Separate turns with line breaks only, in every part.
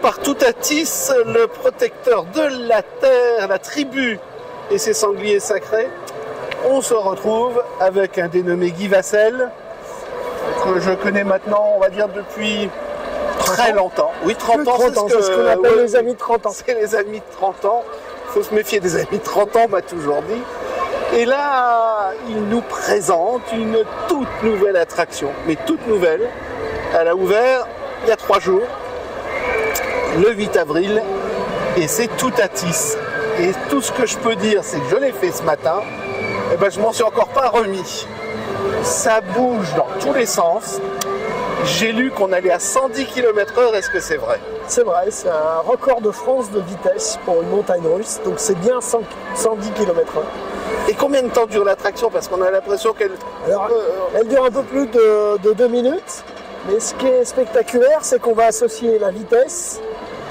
par Toutatis, le protecteur de la terre, la tribu et ses sangliers sacrés. On se retrouve avec un dénommé Guy Vassel, que je connais maintenant, on va dire, depuis très longtemps. Oui, 30 ans,
c'est ce qu'on appelle les amis de 30 ans.
C'est les amis de 30 ans. Il faut se méfier des amis de 30 ans, on m'a toujours dit. Et là, il nous présente une toute nouvelle attraction, mais toute nouvelle. Elle a ouvert il y a 3 jours, le 8 avril, et c'est Toutatis. Et tout ce que je peux dire, c'est que je l'ai fait ce matin, et ben je m'en suis encore pas remis. Ça bouge dans tous les sens. J'ai lu qu'on allait à 110 km/h, est-ce que c'est vrai?
C'est vrai, c'est un record de France de vitesse pour une montagne russe, donc c'est bien 110 km/h.
Et combien de temps dure l'attraction? Parce qu'on a l'impression qu'elle...
Alors, elle dure un peu plus de 2 minutes, mais ce qui est spectaculaire, c'est qu'on va associer la vitesse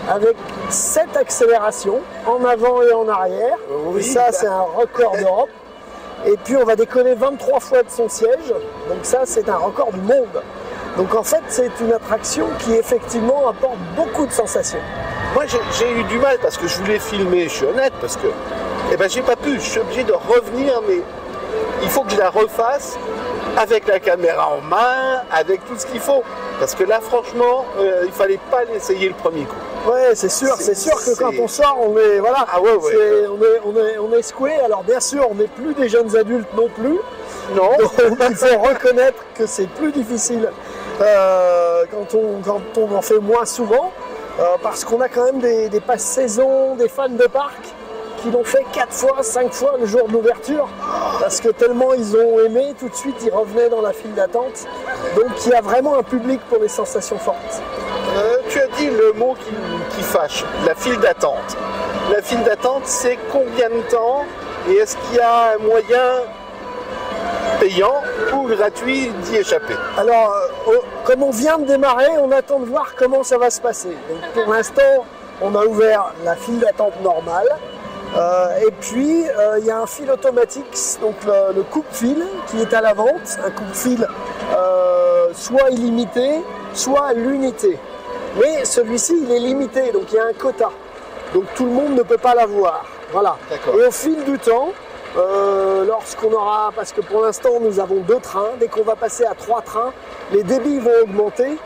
avec 7 accélérations, en avant et en arrière.
Oui,
et ça, c'est un record d'Europe. Et puis, on va décoller 23 fois de son siège, donc ça, c'est un record du monde. Donc en fait, c'est une attraction qui effectivement apporte beaucoup de sensations.
Moi, j'ai eu du mal parce que je voulais filmer, je suis honnête, parce que j'ai pas pu, je suis obligé de revenir, mais il faut que je la refasse avec la caméra en main, avec tout ce qu'il faut. Parce que là, franchement, il fallait pas l'essayer le premier coup.
Ouais, c'est sûr que quand on sort, on est, voilà, on est secoué. Alors bien sûr, on n'est plus des jeunes adultes non plus.
Non.
Donc il faut reconnaître que c'est plus difficile quand on en fait moins souvent, parce qu'on a quand même des passe-saison, des fans de parc qui l'ont fait 4 fois, 5 fois le jour de l'ouverture, parce que tellement ils ont aimé, tout de suite ils revenaient dans la file d'attente. Donc il y a vraiment un public pour les sensations fortes.
Tu as dit le mot qui fâche, la file d'attente. La file d'attente, c'est combien de temps? Et est-ce qu'il y a un moyen payant ou gratuit d'y échapper?
Alors, comme on vient de démarrer, on attend de voir comment ça va se passer. Donc, pour l'instant, on a ouvert la file d'attente normale. Et puis, il y a un fil automatique, donc le coupe-fil, qui est à la vente. Un coupe-fil soit illimité, soit à l'unité. Mais celui-ci, il est limité, donc il y a un quota. Donc tout le monde ne peut pas l'avoir. Voilà. Et au fil du temps, lorsqu'on aura, parce que pour l'instant nous avons 2 trains, dès qu'on va passer à 3 trains, les débits vont augmenter.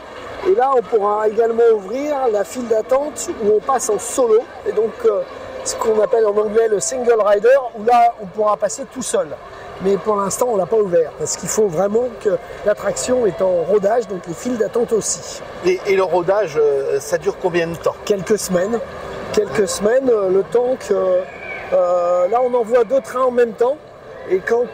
Et là, on pourra également ouvrir la file d'attente où on passe en solo. Et donc, ce qu'on appelle en anglais le single rider, où là, on pourra passer tout seul. Mais pour l'instant, on ne l'a pas ouvert, parce qu'il faut vraiment que l'attraction est en rodage, donc les files d'attente aussi.
Et le rodage, ça dure combien de temps?
Quelques semaines. Quelques semaines, le temps que... là, on envoie 2 trains en même temps. Et quand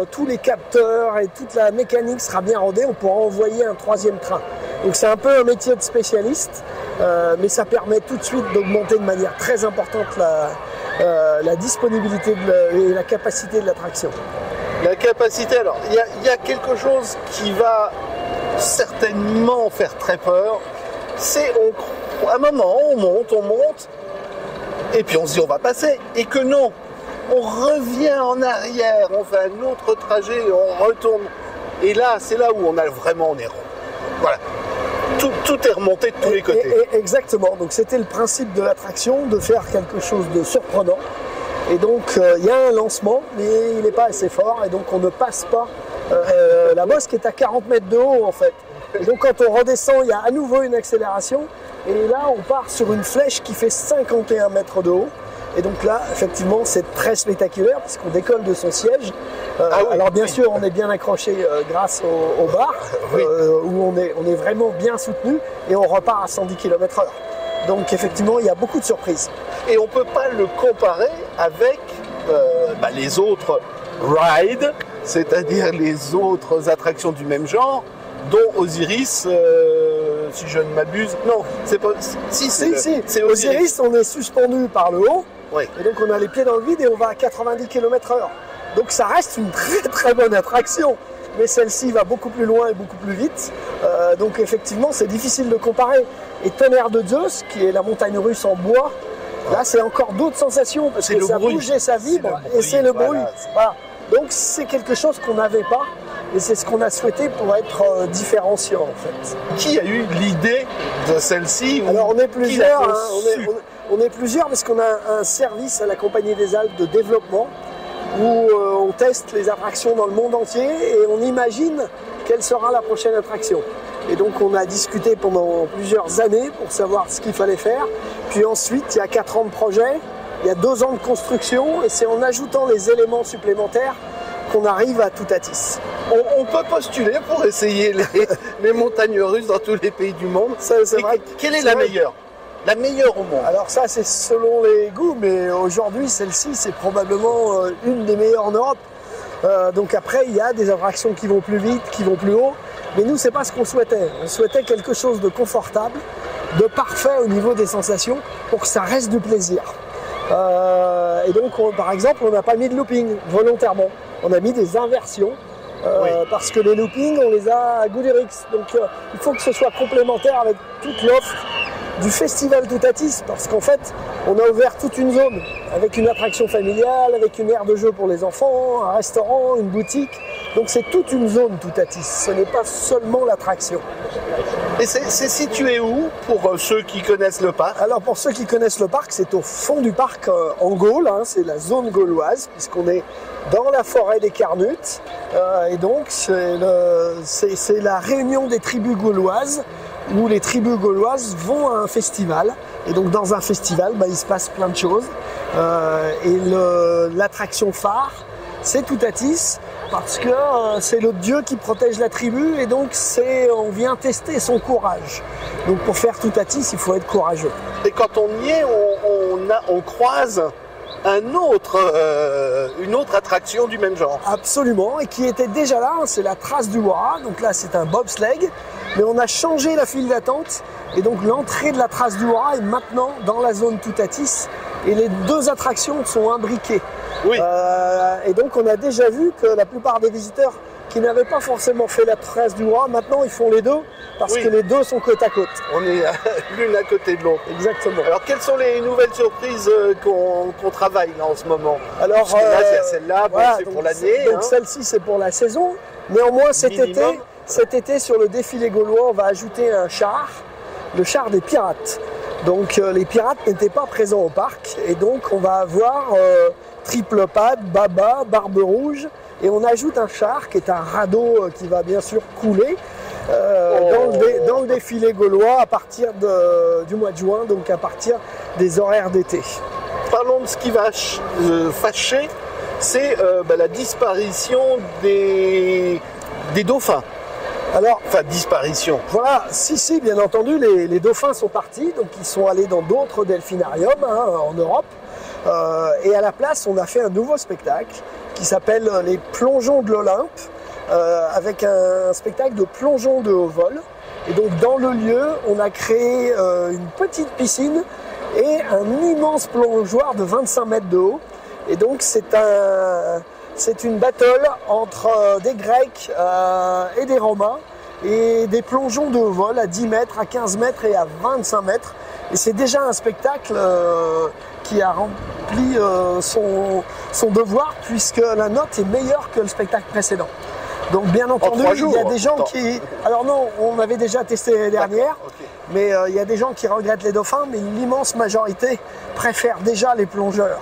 tous les capteurs et toute la mécanique sera bien rodée, on pourra envoyer un 3e train. Donc c'est un peu un métier de spécialiste, mais ça permet tout de suite d'augmenter de manière très importante la disponibilité et la capacité de l'attraction.
La capacité, alors, il y a quelque chose qui va certainement faire très peur. C'est, à un moment, on monte, et puis on se dit on va passer, et que non, on revient en arrière, on fait un autre trajet, on retourne. Et là, c'est là où on est rond. Voilà. Tout est remonté de tous les côtés.
Exactement. Donc c'était le principe de l'attraction, de faire quelque chose de surprenant. Et donc il y a un lancement, mais il n'est pas assez fort, et donc on ne passe pas la bosse qui est à 40 mètres de haut en fait. Et donc quand on redescend, il y a à nouveau une accélération, et là on part sur une flèche qui fait 51 mètres de haut. Et donc là, effectivement, c'est très spectaculaire parce qu'on décolle de son siège. Alors bien sûr, on est bien accroché grâce au bar, où on est vraiment bien soutenu, et on repart à 110 km/h. Donc effectivement, il y a beaucoup de surprises.
Et on ne peut pas le comparer avec les autres rides, c'est-à-dire les autres attractions du même genre, dont Osiris, si je ne m'abuse. Non, c'est pas... Si, c'est
Osiris, on est suspendu par le haut.
Oui.
Et donc on a les pieds dans le vide et on va à 90 km/h. Donc ça reste une très très bonne attraction. Mais celle-ci va beaucoup plus loin et beaucoup plus vite. Donc effectivement c'est difficile de comparer. Et Tonnerre de Zeus, qui est la montagne russe en bois, là c'est encore d'autres sensations parce que ça bouge et ça vibre et c'est le bruit. Voilà. Donc c'est quelque chose qu'on n'avait pas. et c'est ce qu'on a souhaité pour être différenciant en fait.
Qui a eu l'idée de celle-ci?
Alors on est plusieurs, hein, on est plusieurs parce qu'on a un service à la Compagnie des Alpes de développement où on teste les attractions dans le monde entier et on imagine quelle sera la prochaine attraction. Et donc on a discuté pendant plusieurs années pour savoir ce qu'il fallait faire. Puis ensuite, il y a 4 ans de projet, il y a 2 ans de construction et c'est en ajoutant les éléments supplémentaires qu'on arrive à Toutatis.
On peut postuler pour essayer les montagnes russes dans tous les pays du monde.
C'est vrai.
Quelle est la meilleure? La meilleure au monde?
Alors ça, c'est selon les goûts, mais aujourd'hui, celle-ci, c'est probablement une des meilleures en Europe. Donc après, il y a des attractions qui vont plus vite, qui vont plus haut. Mais nous, c'est pas ce qu'on souhaitait. On souhaitait quelque chose de confortable, de parfait au niveau des sensations, pour que ça reste du plaisir. Et donc, par exemple, on n'a pas mis de looping volontairement. On a mis des inversions. Oui. Parce que les loopings, on les a à Goulirix. Donc il faut que ce soit complémentaire avec toute l'offre du festival Toutatis, parce qu'en fait, on a ouvert toute une zone avec une attraction familiale, avec une aire de jeu pour les enfants, un restaurant, une boutique. Donc c'est toute une zone Toutatis, ce n'est pas seulement l'attraction.
Et c'est situé où pour ceux qui connaissent le parc?
Alors pour ceux qui connaissent le parc, c'est au fond du parc en Gaule, hein, c'est la zone gauloise, puisqu'on est dans la forêt des Carnutes. Et donc c'est la réunion des tribus gauloises, où les tribus gauloises vont à un festival. Et donc dans un festival, il se passe plein de choses. Et l'attraction phare, c'est Toutatis, parce que c'est le dieu qui protège la tribu, et donc on vient tester son courage. Donc pour faire Toutatis, il faut être courageux.
Et quand on y est, on croise une autre attraction du même genre.
Absolument, et qui était déjà là, c'est la trace du Wara. Donc là, c'est un bobsleigh, mais on a changé la file d'attente, et donc l'entrée de la trace du Wara est maintenant dans la zone Toutatis, et les 2 attractions sont imbriquées.
Oui.
Et donc on a déjà vu que la plupart des visiteurs qui n'avaient pas forcément fait la trace du Wara, maintenant ils font les 2, parce que les 2 sont côte à côte.
On est l'une à côté de l'autre.
Exactement.
Alors quelles sont les nouvelles surprises qu'on travaille là en ce moment?
Alors
là, il y a celle-là, voilà, c'est pour l'année.
Donc celle-ci c'est pour la saison. Néanmoins cet été sur le défilé gaulois, on va ajouter un char, le char des pirates. Donc les pirates n'étaient pas présents au parc, et donc on va avoir Triple Pad, Baba, Barbe Rouge, et on ajoute un char qui est un radeau qui va bien sûr couler dans le défilé gaulois à partir du mois de juin, donc à partir des horaires d'été.
Parlons de ce qui va fâcher, c'est la disparition des dauphins.
Alors,
enfin, disparition.
Voilà, si, bien entendu, les dauphins sont partis, donc ils sont allés dans d'autres delphinariums en Europe. Et à la place, on a fait un nouveau spectacle qui s'appelle les Plongeons de l'Olympe, avec un spectacle de plongeons de haut vol. Et donc dans le lieu, on a créé une petite piscine et un immense plongeoir de 25 mètres de haut. Et donc c'est une battle entre des Grecs et des Romains, et des plongeons de haut vol à 10 mètres, à 15 mètres et à 25 mètres. Et c'est déjà un spectacle qui a rempli son devoir, puisque la note est meilleure que le spectacle précédent. Donc bien entendu, il y a des gens qui... Alors non, on avait déjà testé l'année dernière, mais il y a des gens qui regrettent les dauphins, mais l'immense majorité préfère déjà les plongeurs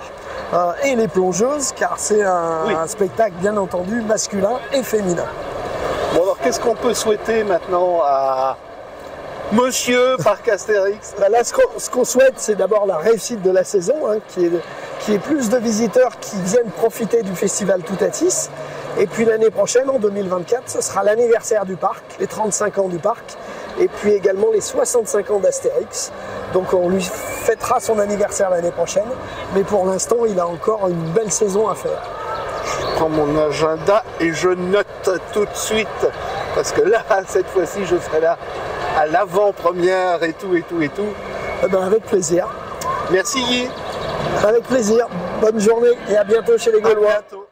et les plongeuses, car c'est un spectacle bien entendu masculin et féminin.
Bon, alors qu'est-ce qu'on peut souhaiter maintenant à Monsieur Parc Astérix?
Là, ce qu'on souhaite, c'est d'abord la réussite de la saison, qui est plus de visiteurs qui viennent profiter du festival Toutatis. Et puis l'année prochaine, en 2024, ce sera l'anniversaire du parc, les 35 ans du parc, et puis également les 65 ans d'Astérix. Donc on lui fêtera son anniversaire l'année prochaine, mais pour l'instant, il a encore une belle saison à faire.
Je prends mon agenda et je note tout de suite, parce que là, cette fois-ci, je serai là à l'avant-première et tout.
Eh ben, avec plaisir.
Merci Guy.
Avec plaisir. Bonne journée et à bientôt chez les Gaulois.
À bientôt.